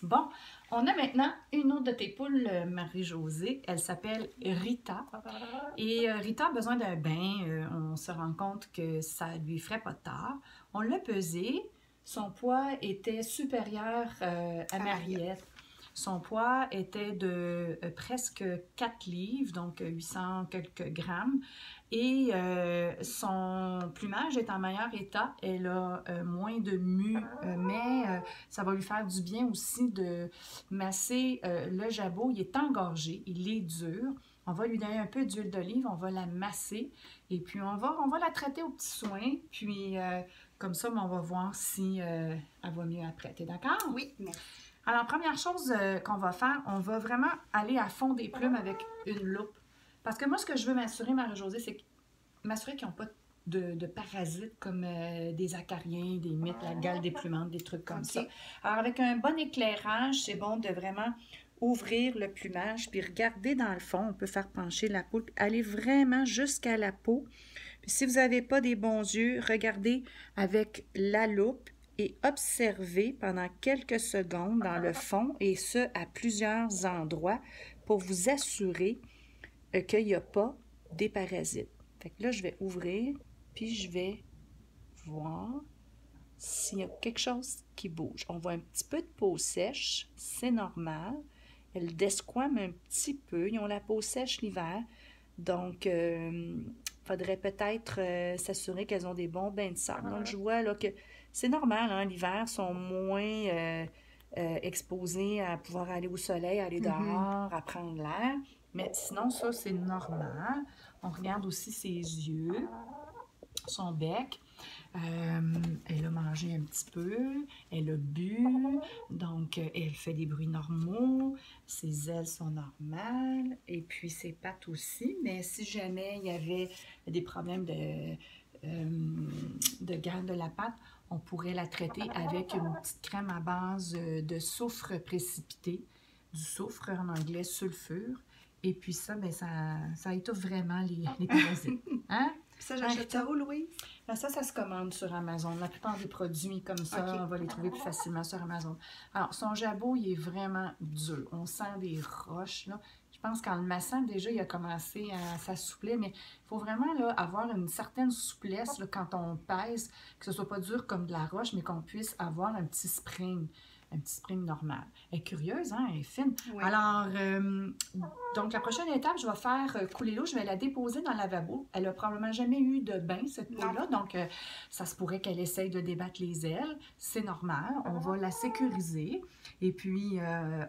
Bon, on a maintenant une autre de tes poules, Marie-Josée. Elle s'appelle Rita. Et Rita a besoin d'un bain. On se rend compte que ça lui ferait pas de tort. On l'a pesée. Son poids était supérieur à Mariette. Son poids était de presque 4 livres, donc 800 quelques grammes. Et son plumage est en meilleur état. Elle a moins de mue, mais ça va lui faire du bien aussi de masser le jabot. Il est engorgé, il est dur. On va lui donner un peu d'huile d'olive, on va la masser et puis on va la traiter aux petits soins. Puis comme ça, on va voir si elle va mieux après. T'es d'accord? Oui, merci. Alors, première chose qu'on va faire, on va vraiment aller à fond des plumes avec une loupe. Parce que moi, ce que je veux m'assurer, Marie-Josée, c'est m'assurer qu'ils n'ont pas de parasites comme des acariens, des mites, la gale déplumante, des trucs comme ça. Alors, avec un bon éclairage, c'est bon de vraiment ouvrir le plumage, puis regarder dans le fond. On peut faire pencher la poule, aller vraiment jusqu'à la peau. Puis si vous n'avez pas des bons yeux, regardez avec la loupe et observez pendant quelques secondes dans le fond, et ce, à plusieurs endroits, pour vous assurer qu'il n'y a pas des parasites. Fait que là, je vais ouvrir, puis je vais voir s'il y a quelque chose qui bouge. On voit un petit peu de peau sèche, c'est normal. Elles desquament un petit peu. Ils ont la peau sèche l'hiver, donc faudrait peut-être s'assurer qu'elles ont des bons bains de sable. Donc, je vois là que c'est normal, hein, l'hiver, sont moins exposés à pouvoir aller au soleil, aller dehors, à prendre l'air. Mais sinon, ça, c'est normal. On regarde aussi ses yeux, son bec. Elle a mangé un petit peu, elle a bu, donc elle fait des bruits normaux, ses ailes sont normales, et puis ses pattes aussi, mais si jamais il y avait des problèmes de gale de la patte, on pourrait la traiter avec une petite crème à base de soufre précipité, du soufre en anglais sulfure, et puis ça, ben, ça étouffe vraiment les parasites. Hein? Ça, j'achète ça où, Louise? Ça se commande sur Amazon. La plupart des produits comme ça, on va les trouver plus facilement sur Amazon. Alors, son jabot, il est vraiment dur. On sent des roches, là. Je pense qu'en le massant, déjà, il a commencé à s'assouplir, mais il faut vraiment là, avoir une certaine souplesse là, quand on pèse, que ce soit pas dur comme de la roche, mais qu'on puisse avoir un petit spring normal. Elle est curieuse, hein? Elle est fine. Oui. Alors, donc la prochaine étape, je vais faire couler l'eau, je vais la déposer dans le lavabo. Elle n'a probablement jamais eu de bain, cette poule-là, donc ça se pourrait qu'elle essaye de débattre les ailes. C'est normal. On va la sécuriser et puis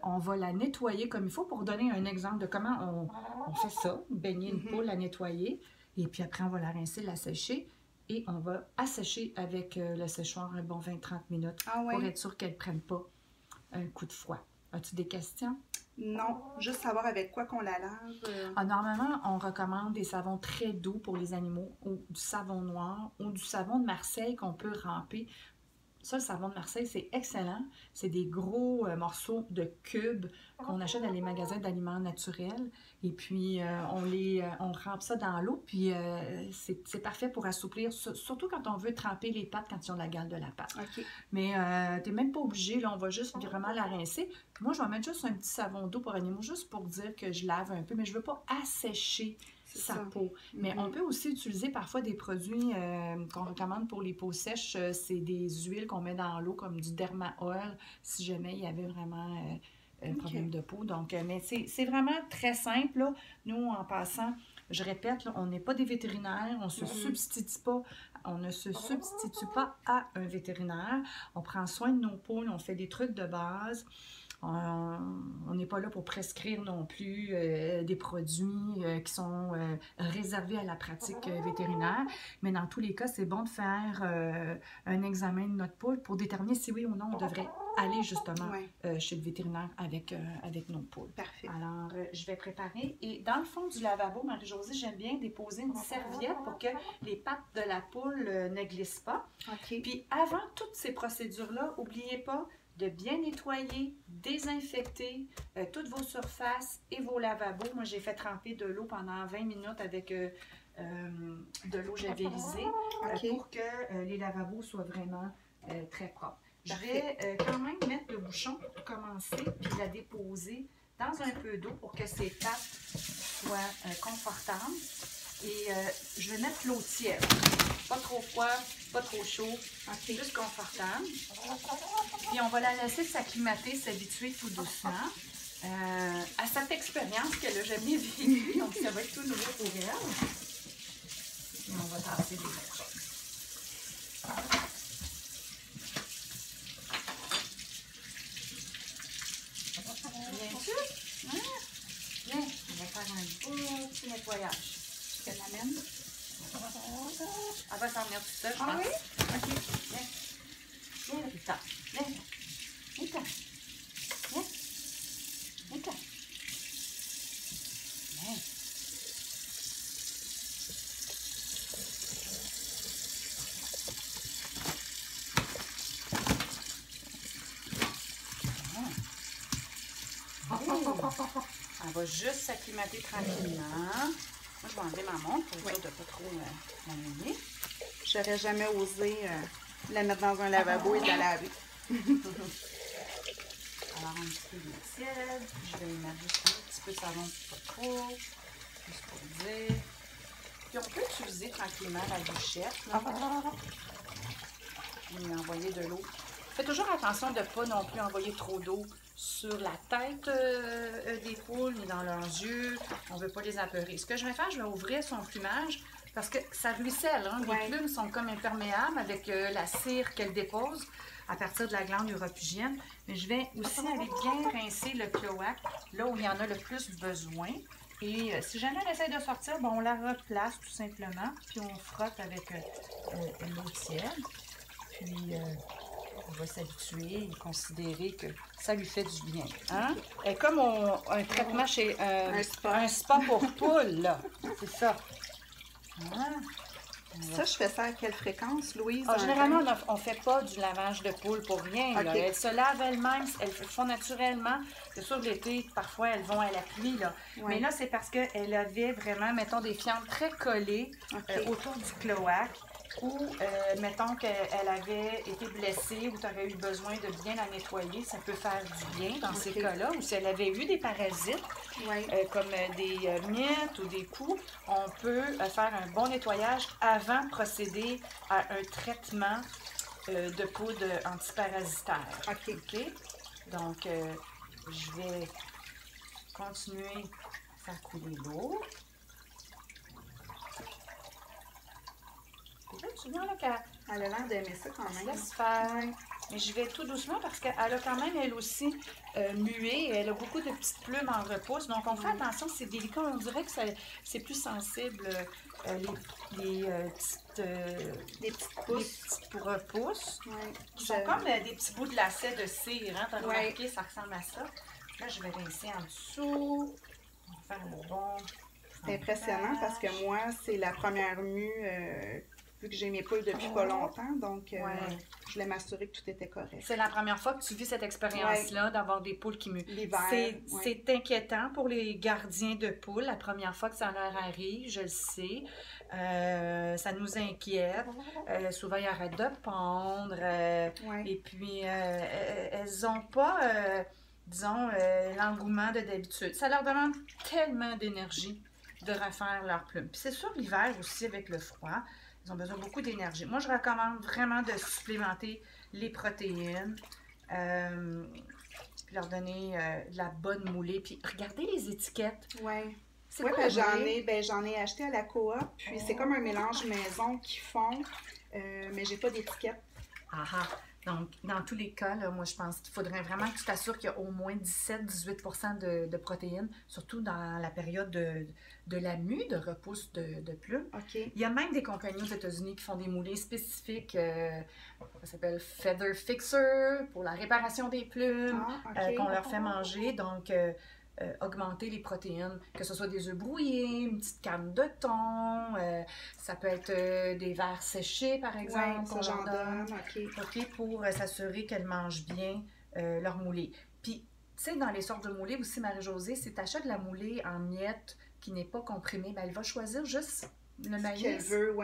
on va la nettoyer comme il faut pour donner un exemple de comment on fait ça, baigner une poule, la nettoyer. Et puis après, on va la rincer, la sécher. Et on va assécher avec le séchoir un bon 20-30 minutes pour être sûr qu'elle ne prenne pas un coup de froid. As-tu des questions? Non, juste savoir avec quoi qu'on la lave. Normalement, on recommande des savons très doux pour les animaux, ou du savon noir, ou du savon de Marseille qu'on peut ramper. Ça, le savon de Marseille, c'est excellent. C'est des gros morceaux de cubes qu'on achète dans les magasins d'aliments naturels. Et puis, on rampe ça dans l'eau. Puis, c'est parfait pour assouplir, surtout quand on veut tremper les pattes quand ils ont la gale de la patte. Mais tu n'es même pas obligé. Là, on va juste vraiment la rincer. Moi, je vais mettre juste un petit savon d'eau pour animaux, juste pour dire que je lave un peu. Mais je ne veux pas assécher sa peau. Mais on peut aussi utiliser parfois des produits qu'on recommande pour les peaux sèches. C'est des huiles qu'on met dans l'eau comme du Derma Oil si jamais il y avait vraiment un problème de peau. Donc, mais c'est vraiment très simple. Là. Nous, en passant, je répète, là, on n'est pas des vétérinaires, on ne se substitue pas à un vétérinaire. On prend soin de nos poules, on fait des trucs de base. On n'est pas là pour prescrire non plus des produits qui sont réservés à la pratique vétérinaire, mais dans tous les cas, c'est bon de faire un examen de notre poule pour déterminer si oui ou non on devrait aller justement chez le vétérinaire avec nos poules. Parfait. Alors, je vais préparer. Et dans le fond du lavabo, Marie-Josée, j'aime bien déposer une serviette pour que les pattes de la poule ne glissent pas. Puis avant toutes ces procédures-là, n'oubliez pas de bien nettoyer, désinfecter toutes vos surfaces et vos lavabos. Moi, j'ai fait tremper de l'eau pendant 20 minutes avec de l'eau javelisée pour que les lavabos soient vraiment très propres. Je vais quand même mettre le bouchon pour commencer, puis la déposer dans un peu d'eau pour que ses pattes soient confortables. Et je vais mettre l'eau tiède. Pas trop froid, pas trop chaud, juste confortable. Puis on va la laisser s'acclimater, s'habituer tout doucement à cette expérience qu'elle n'a jamais vécue. Donc ça va être tout nouveau pour elle. Et on va tasser les autres. Viens-tu? Viens, on va faire un beau petit nettoyage. Je te l'amène. Elle va s'en venir toute seule, je pense. Ah oui? OK, viens. Viens, Rita. Viens. Viens. Viens. Viens. Viens. Elle va juste s'acclimater tranquillement. Moi, je vais enlever ma montre pour dire de ne pas trop m'ennuyer. J'aurais jamais osé la mettre dans un lavabo et de la laver. Alors, un petit peu d'eau tiède. Je vais y mettre juste un petit peu de savon, pas trop. Juste pour dire. Puis on peut utiliser tranquillement la douchette. Là. Et envoyer de l'eau. Faites toujours attention de ne pas non plus envoyer trop d'eau sur la tête des poules ni dans leurs yeux. On ne veut pas les apeurer. Ce que je vais faire, je vais ouvrir son plumage parce que ça ruisselle. Hein? Les plumes sont comme imperméables avec la cire qu'elles déposent à partir de la glande uropugienne. Mais je vais aussi aller bien rincer le cloaque, là où il y en a le plus besoin. Et si jamais elle essaie de sortir, bon, on la replace tout simplement. Puis on frotte avec l'eau tiède. Puis on va s'habituer et considérer que ça lui fait du bien. Hein? Et comme un traitement chez un spa pour poules, là. C'est ça. Hein? Ça, je fais ça à quelle fréquence, Louise? Généralement, on ne fait pas du lavage de poules pour rien. Là. Elles se lavent elles-mêmes, elles le font naturellement. C'est sûr, l'été, parfois, elles vont à la pluie. Là. Mais là, c'est parce qu'elle avait vraiment, mettons, des fientes très collées autour du cloaque. Ou, mettons qu'elle avait été blessée ou tu aurais eu besoin de bien la nettoyer, ça peut faire du bien dans ces cas-là. Ou si elle avait eu des parasites, comme des miettes ou des poux, on peut faire un bon nettoyage avant de procéder à un traitement de poudre antiparasitaire. OK? Donc, je vais continuer à faire couler l'eau. Tu vois là qu'elle a l'air d'aimer ça quand même. Laisse faire. Mais je vais tout doucement parce qu'elle a quand même, elle aussi, mué. Elle a beaucoup de petites plumes en repousse. Donc, on fait attention, c'est délicat. On dirait que c'est plus sensible, les petites repousses. Qui sont comme des petits bouts de lacet de cire. Hein? Tu as remarqué, ça ressemble à ça. Là, je vais rincer en dessous. On va faire le bon. C'est impressionnant parce que moi, c'est la première mue. Vu que j'ai mes poules depuis pas longtemps, donc je voulais m'assurer que tout était correct. C'est la première fois que tu vis cette expérience-là, d'avoir des poules qui muent. L'hiver. C'est inquiétant pour les gardiens de poules, la première fois que ça leur arrive, je le sais. Ça nous inquiète. Souvent, ils arrêtent de pondre. Et puis, elles n'ont pas, disons, l'engouement de d'habitude. Ça leur demande tellement d'énergie de refaire leurs plumes. Puis c'est sûr, l'hiver aussi, avec le froid, ils ont besoin de beaucoup d'énergie. Moi, je recommande vraiment de supplémenter les protéines, puis leur donner de la bonne moulée. Puis regardez les étiquettes. Oui. J'en ai acheté à la coop, puis c'est comme un mélange maison qu'ils font, mais j'ai pas d'étiquette. Donc, dans tous les cas, là, moi, je pense qu'il faudrait vraiment que tu t'assures qu'il y a au moins 17-18% de protéines, surtout dans la période de la mue, de repousse de plumes. Il y a même des compagnies aux États-Unis qui font des moulées spécifiques, ça s'appelle Feather Fixer, pour la réparation des plumes, qu'on leur fait manger. Donc, augmenter les protéines, que ce soit des œufs brouillés, une petite canne de thon, ça peut être des verres séchés, par exemple, qu'on leur donne, pour s'assurer qu'elles mangent bien leur moulée. Puis, tu sais, dans les sortes de moulées aussi, Marie-Josée, si tu achètes de la moulée en miettes qui n'est pas comprimée, ben, elle va choisir juste le maïs. Qu'elle veut,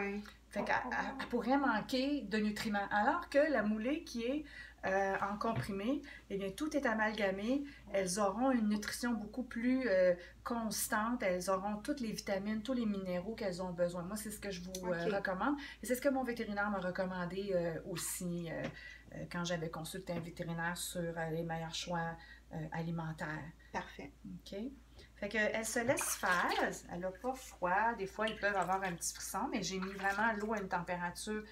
Fait qu'elle pourrait manquer de nutriments. Alors que la moulée qui est en comprimé, eh bien, tout est amalgamé. Elles auront une nutrition beaucoup plus constante. Elles auront toutes les vitamines, tous les minéraux qu'elles ont besoin. Moi, c'est ce que je vous recommande. Et c'est ce que mon vétérinaire m'a recommandé aussi quand j'avais consulté un vétérinaire sur les meilleurs choix alimentaires. Parfait. OK. Fait qu'elle se laisse faire, elle n'a pas froid. Des fois, ils peuvent avoir un petit frisson, mais j'ai mis vraiment l'eau à une température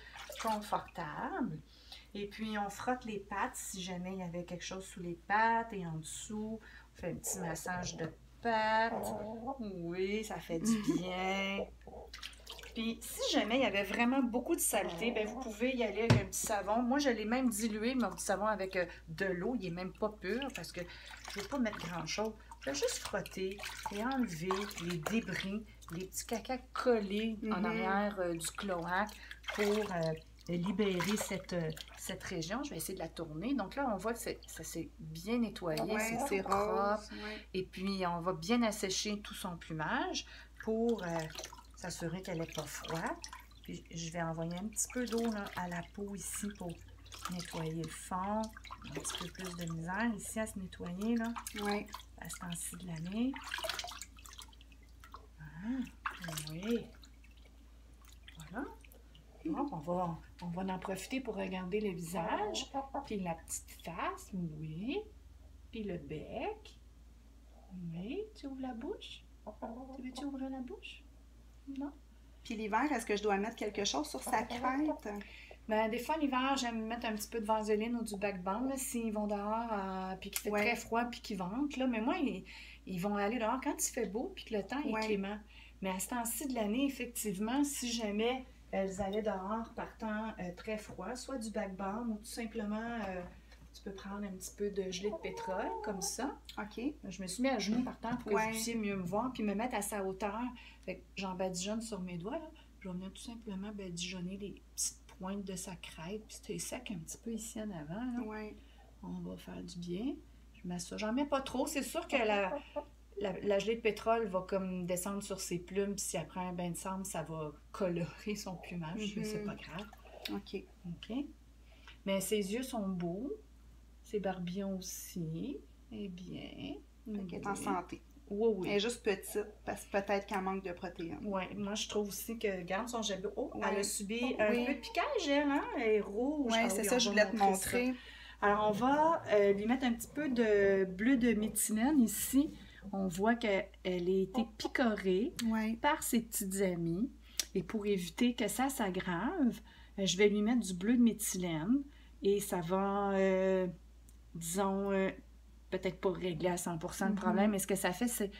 confortable. Et puis, on frotte les pattes si jamais il y avait quelque chose sous les pattes et en dessous. On fait un petit massage de pattes. Oui, ça fait du bien. Puis, si jamais il y avait vraiment beaucoup de saleté, bien, vous pouvez y aller avec un petit savon. Moi, je l'ai même dilué, mon petit savon, avec de l'eau. Il n'est même pas pur parce que je ne veux pas mettre grand-chose. Je vais juste frotter et enlever les débris, les petits caca collés en arrière du cloaque pour libérer cette région. Je vais essayer de la tourner. Donc là, on voit que ça s'est bien nettoyé, c'est propre. Et puis, on va bien assécher tout son plumage pour s'assurer qu'elle n'est pas froide. Puis, je vais envoyer un petit peu d'eau à la peau ici pour nettoyer le fond. Un petit peu plus de misère ici à se nettoyer, là. Oui. À ce temps-ci de l'année. Ah, oui. Voilà. Donc, on va en profiter pour regarder le visage. Puis la petite face, oui. Puis le bec. Oui. Tu ouvres la bouche? Tu veux-tu ouvrir la bouche? Non? Puis l'hiver, est-ce que je dois mettre quelque chose sur sa crête? Ben, des fois, l'hiver, j'aime mettre un petit peu de vaseline ou du backbone s'ils vont dehors, puis qu'il fait très froid, puis qu'ils ventent. Là. Mais moi, ils vont aller dehors quand il fait beau, puis que le temps est clément. Mais à ce temps-ci de l'année, effectivement, si jamais elles allaient dehors par temps très froid, soit du backbone ou tout simplement, tu peux prendre un petit peu de gelée de pétrole, comme ça. OK. Je me suis mis à genoux par temps pour que vous puissiez mieux me voir, puis me mettre à sa hauteur. Fait que j'en badigeonne sur mes doigts, là. Je vais venir tout simplement badigeonner les petites pointe de sa crête, puis c'est sec un petit peu ici en avant. Oui. On va faire du bien. Je mets ça. J'en mets pas trop. C'est sûr que la gelée de pétrole va comme descendre sur ses plumes, puis si après un bain de sable, ça va colorer son plumage. C'est pas grave. OK. OK. Mais ses yeux sont beaux. Ses barbillons aussi. Eh bien. Elle est en santé. Oui, oui. Elle est juste petite, parce que peut-être qu'elle manque de protéines. Oui, moi je trouve aussi que, regarde son gelé. Oh, elle a subi un peu de piquage, elle, hein? Elle est rouge. Oui, c'est ça, je voulais te montrer. Alors, on va lui mettre un petit peu de bleu de méthylène ici. On voit qu'elle a été picorée par ses petites amies. Et pour éviter que ça s'aggrave, je vais lui mettre du bleu de méthylène. Et ça va, disons, peut-être pas régler à 100% le problème, mais ce que ça fait, c'est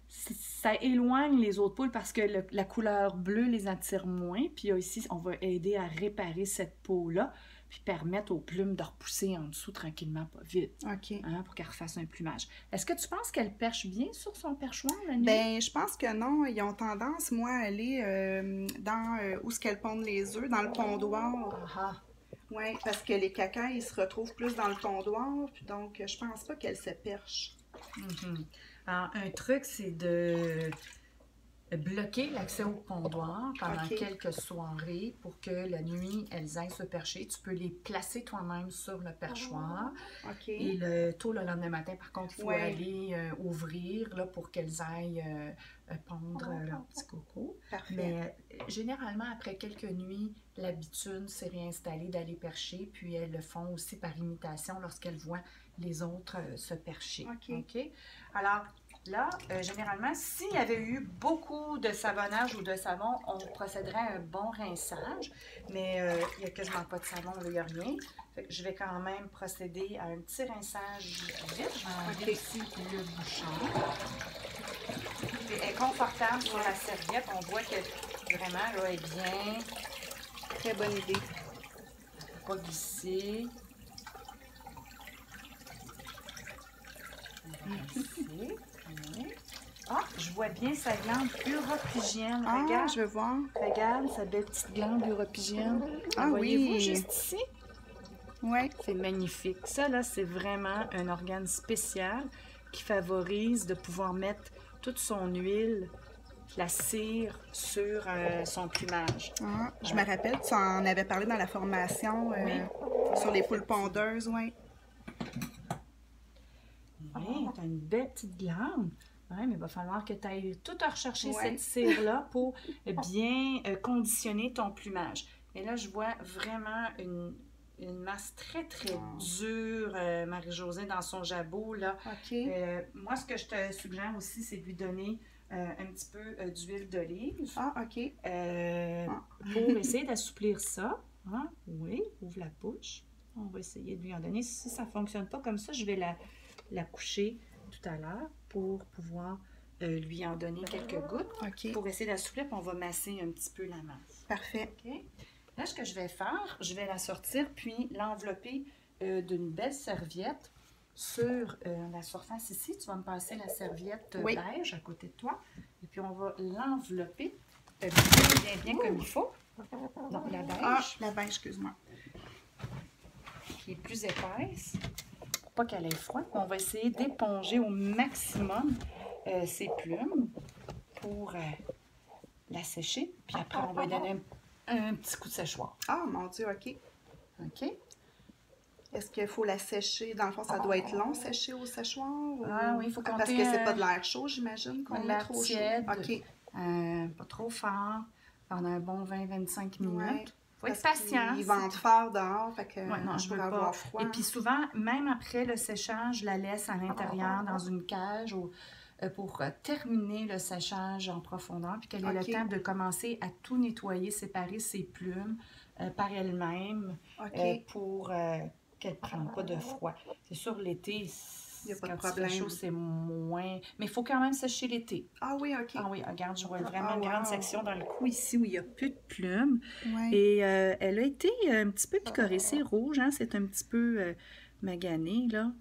ça éloigne les autres poules parce que la couleur bleue les attire moins. Puis ici, on va aider à réparer cette peau-là, puis permettre aux plumes de repousser en dessous tranquillement, pas vite. OK. Hein, pour qu'elle refasse un plumage. Est-ce que tu penses qu'elle perche bien sur son perchoir la nuit? Ben, je pense que non. Ils ont tendance, moi, à aller dans où est-ce qu'elles pondent les œufs, dans le pondoir. Oui, parce que les cacas, ils se retrouvent plus dans le pondoir, donc je pense pas qu'elles se perchent. Alors, un truc, c'est de bloquer l'accès au pondoir pendant quelques soirées pour que la nuit, elles aillent se percher. Tu peux les placer toi-même sur le perchoir. Et tôt le lendemain matin, par contre, il faut aller ouvrir là, pour qu'elles aillent pondre leur petit coco. Mais généralement, après quelques nuits, l'habitude s'est réinstallée d'aller percher, puis elles le font aussi par imitation lorsqu'elles voient les autres se percher. OK? Alors, là, généralement, s'il y avait eu beaucoup de savonnage ou de savon, on procéderait à un bon rinçage, mais il n'y a quasiment pas de savon, il n'y a rien. Fait que je vais quand même procéder à un petit rinçage vite. Je vais enlever ici le bouchon. Elle est confortable sur la serviette. On voit que vraiment, là, elle est bien. Très bonne idée. Elle ne peut pas glisser. Ah, je vois bien sa glande uropygienne. Regarde, je veux voir. Regarde sa belle petite glande uropygienne. Ah, voyez-vous juste ici? Oui. C'est magnifique. Ça, là, c'est vraiment un organe spécial qui favorise de pouvoir mettre toute son huile la cire sur son plumage. Ah, je me rappelle, tu en avais parlé dans la formation sur les poules pondeuses, oui. Oui, tu as une belle petite glande. Oui, mais il va falloir que tu ailles tout à rechercher cette cire-là pour bien conditionner ton plumage. Et là, je vois vraiment une masse très, très dure, Marie-Josée, dans son jabot, là. OK. Moi, ce que je te suggère aussi, c'est de lui donner un petit peu d'huile d'olive. Ah, OK. Pour essayer d'assouplir ça. Hein? Oui, ouvre la bouche. On va essayer de lui en donner. Si ça ne fonctionne pas comme ça, je vais la coucher tout à l'heure pour pouvoir lui en donner quelques gouttes. OK. Pour essayer d'assouplir, puis on va masser un petit peu la masse. Parfait. OK. Là, ce que je vais faire, je vais la sortir puis l'envelopper d'une belle serviette sur la surface ici. Tu vas me passer la serviette beige à côté de toi. Et puis, on va l'envelopper bien comme il faut. Donc, la beige. Ah, la beige, excuse-moi. Qui est plus épaisse. Pour pas qu'elle ait froid. On va essayer d'éponger au maximum ses plumes pour la sécher. Puis après, on va lui donner un petit coup de séchoir. Ah, mon Dieu, OK. OK. Est-ce qu'il faut la sécher? Dans le fond, ça doit être long, sécher au séchoir? Ou... Ah oui, il faut compter... Parce que c'est pas de l'air chaud, j'imagine, qu'on met trop tiède, chaud. OK. Pas trop fort, pendant un bon 20-25 minutes. Ouais. Faut être patient. Il vente fort dehors, fait que non, je veux pas avoir froid. Et puis souvent, même après le séchage, je la laisse à l'intérieur dans une cage pour terminer le séchage en profondeur, puis qu'elle ait le temps de commencer à tout nettoyer, séparer ses plumes par elle-même pour qu'elle ne prenne pas de froid. C'est sûr, l'été, il n'y a pas de quand problème. il fait chaud, c'est moins... Mais il faut quand même sécher l'été. Ah oui, OK. Ah oui, regarde, je vois vraiment une grande section dans le cou ici où il n'y a plus de plumes. Ouais. Et elle a été un petit peu picorée. C'est rouge, hein? C'est un petit peu magané, là.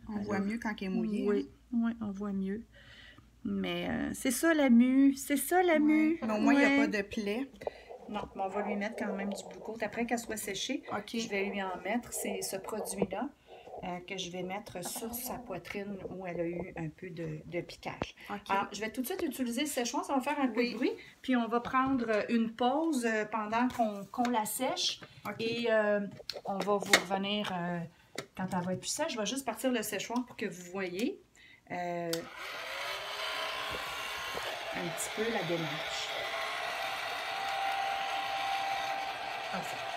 On voit mieux quand elle est mouillée. Oui, oui, on voit mieux. Mais c'est ça la mue, c'est ça la mue. Mais au moins, il n'y a pas de plaie. Non, mais on va lui mettre quand même du glucose. Après qu'elle soit séchée, je vais lui en mettre. C'est ce produit-là que je vais mettre sur sa poitrine où elle a eu un peu de piquage. Alors, je vais tout de suite utiliser le séchoir. Ça va faire un peu de bruit. Puis, on va prendre une pause pendant qu'on la sèche. Et on va vous revenir quand elle va être plus sèche. Je vais juste partir le séchoir pour que vous voyez un petit peu la démarche. Parfait.